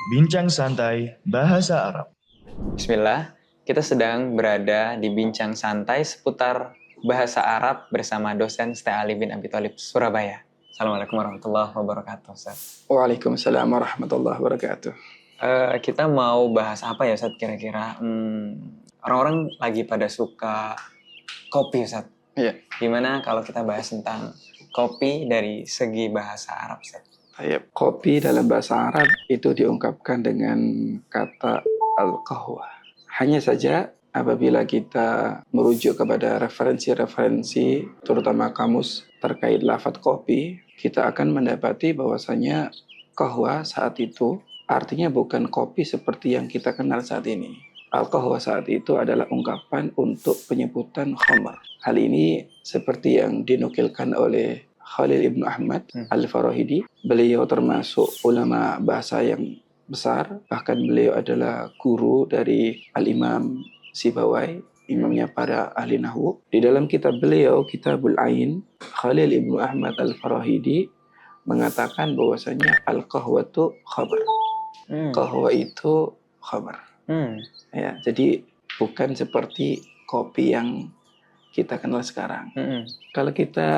Bincang santai bahasa Arab. Bismillah, kita sedang berada di bincang santai seputar bahasa Arab bersama dosen St. Ali bin Abi Thalib, Surabaya. Assalamualaikum warahmatullahi wabarakatuh, Ustaz. Waalaikumsalam warahmatullahi wabarakatuh. Kita mau bahas apa ya, Ustaz, kira-kira? Orang-orang lagi pada suka kopi, Ustaz. Iya. Gimana kalau kita bahas tentang kopi dari segi bahasa Arab, Ustaz? Kopi dalam bahasa Arab itu diungkapkan dengan kata al-qahwa. Hanya saja apabila kita merujuk kepada referensi-referensi, terutama kamus terkait lafadz kopi, kita akan mendapati bahwasanya qahwa saat itu artinya bukan kopi seperti yang kita kenal saat ini. Al-qahwa saat itu adalah ungkapan untuk penyebutan khamar. Hal ini seperti yang dinukilkan oleh Khalil Ibn Ahmad Al-Farahidi. Beliau termasuk ulama bahasa yang besar. Bahkan beliau adalah guru dari Al-Imam Sibawai, imamnya para ahli nahwu. Di dalam kitab beliau, Kitabul Ain, Khalil Ibn Ahmad Al-Farahidi mengatakan bahwasanya al-qahwatu khabar. Qahwa itu khabar. Ya, jadi bukan seperti kopi yang kita kenal sekarang. Kalau kita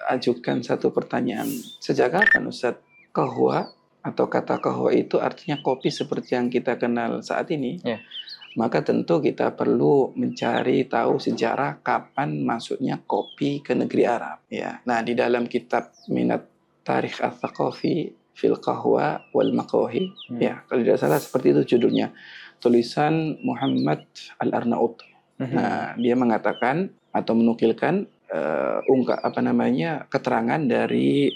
ajukan satu pertanyaan, sejak kapan Ustadz qahwa atau kata qahwa itu artinya kopi seperti yang kita kenal saat ini? Maka tentu kita perlu mencari tahu sejarah kapan masuknya kopi ke negeri Arab. Ya, nah di dalam kitab Minat Tarikh Ats-Tsaqafi fil Qahwa wal Maqahi, ya kalau tidak salah seperti itu judulnya, tulisan Muhammad Al-Arnaut. Nah, dia mengatakan atau menukilkan keterangan dari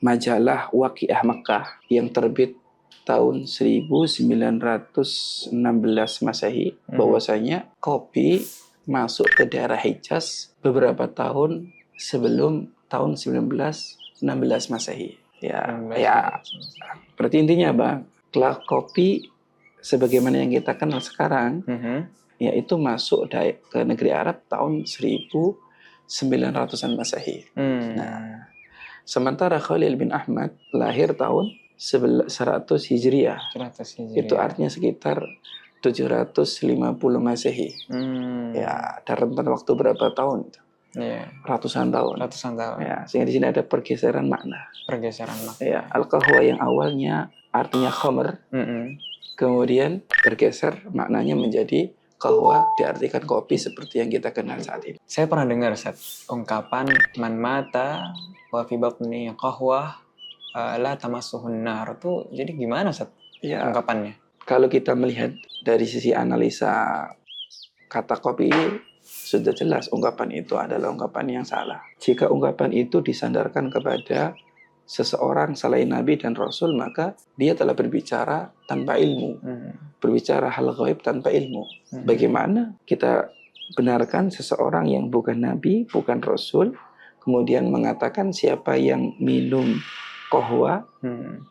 majalah Waqiah Makkah yang terbit tahun 1916 Masehi, bahwasanya kopi masuk ke daerah Hijaz beberapa tahun sebelum tahun 1916 Masehi. Ya, berarti intinya apa? Kopi sebagaimana yang kita kenal sekarang, yaitu masuk ke negeri Arab tahun 1900-an Masehi. Nah, sementara Khalil bin Ahmad lahir tahun 100 Hijriah. Itu artinya sekitar 750 Masehi. Ya, ada rentan waktu berapa tahun? Ratusan tahun. Ya, sehingga di sini ada pergeseran makna. Ya, al-qahwa yang awalnya artinya khamr, kemudian bergeser maknanya menjadi qahwa, diartikan kopi seperti yang kita kenal saat ini. Saya pernah dengar, Ustaz, ungkapan man mata wa fi batni qahwa la tamassuhun nar. Itu jadi gimana, Ustaz? Ya, ungkapannya? Kalau kita melihat dari sisi analisa kata kopi, sudah jelas ungkapan itu adalah ungkapan yang salah. Jika ungkapan itu disandarkan kepada seseorang selain Nabi dan Rasul, maka dia telah berbicara tanpa ilmu, berbicara hal gaib tanpa ilmu. Bagaimana kita benarkan seseorang yang bukan Nabi, bukan Rasul, kemudian mengatakan siapa yang minum qahwa,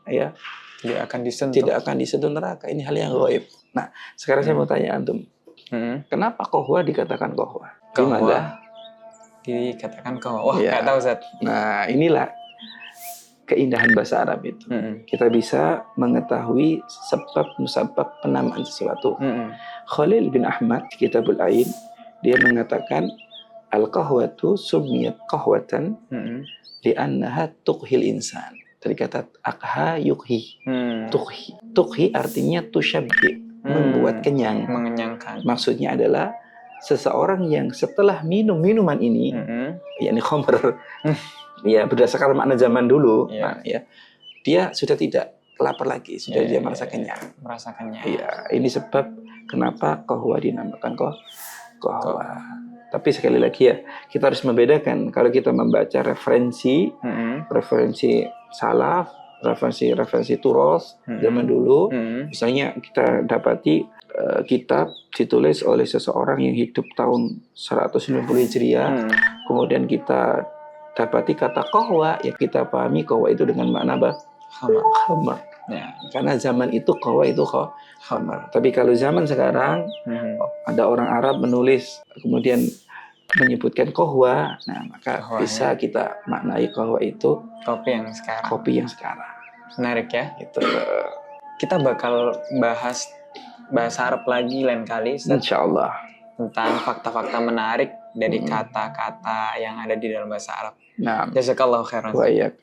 ya, tidak akan disentuh neraka. Ini hal yang gaib. Nah, sekarang saya mau tanya antum, kenapa qahwa dikatakan qahwa? Qahwa dikatakan qahwa. Wah, nggak tahu, Ustaz. Nah, inilah keindahan bahasa Arab itu. Kita bisa mengetahui sebab musabab penamaan sesuatu. Khalil bin Ahmad di Kitabul Ain, dia mengatakan al-qahwatu sumiyat qahwatan li'annaha tuqhil insan. Dari kata akha yukhi. Tuqhi artinya tusyabbi, membuat kenyang, mengenyangkan. Maksudnya adalah seseorang yang setelah minum minuman ini, yakni khamr, ya berdasarkan makna zaman dulu, ya, dia sudah tidak lapar lagi, sudah dia merasa kenyang. Ya, ini sebab kenapa qahwa dinamakan qahwa. Tapi sekali lagi ya, kita harus membedakan kalau kita membaca referensi salaf, referensi turos zaman dulu, misalnya kita dapati kitab ditulis oleh seseorang yang hidup tahun 190 Hijriah, kemudian kita dapati kata qahwa, ya kita pahami qahwa itu dengan makna apa? Khamar. Ya, karena zaman itu qahwa itu khamar. Tapi kalau zaman sekarang ada orang Arab menulis kemudian menyebutkan qahwa, nah maka bisa kita maknai qahwa itu kopi yang sekarang. Menarik ya? Gitu. kita bakal bahas bahasa Arab lagi lain kali, Ustaz, Insya Allah. tentang fakta-fakta menarik dari kata-kata yang ada di dalam bahasa Arab. Nah, Jazakallahu khairan. wa iyyak.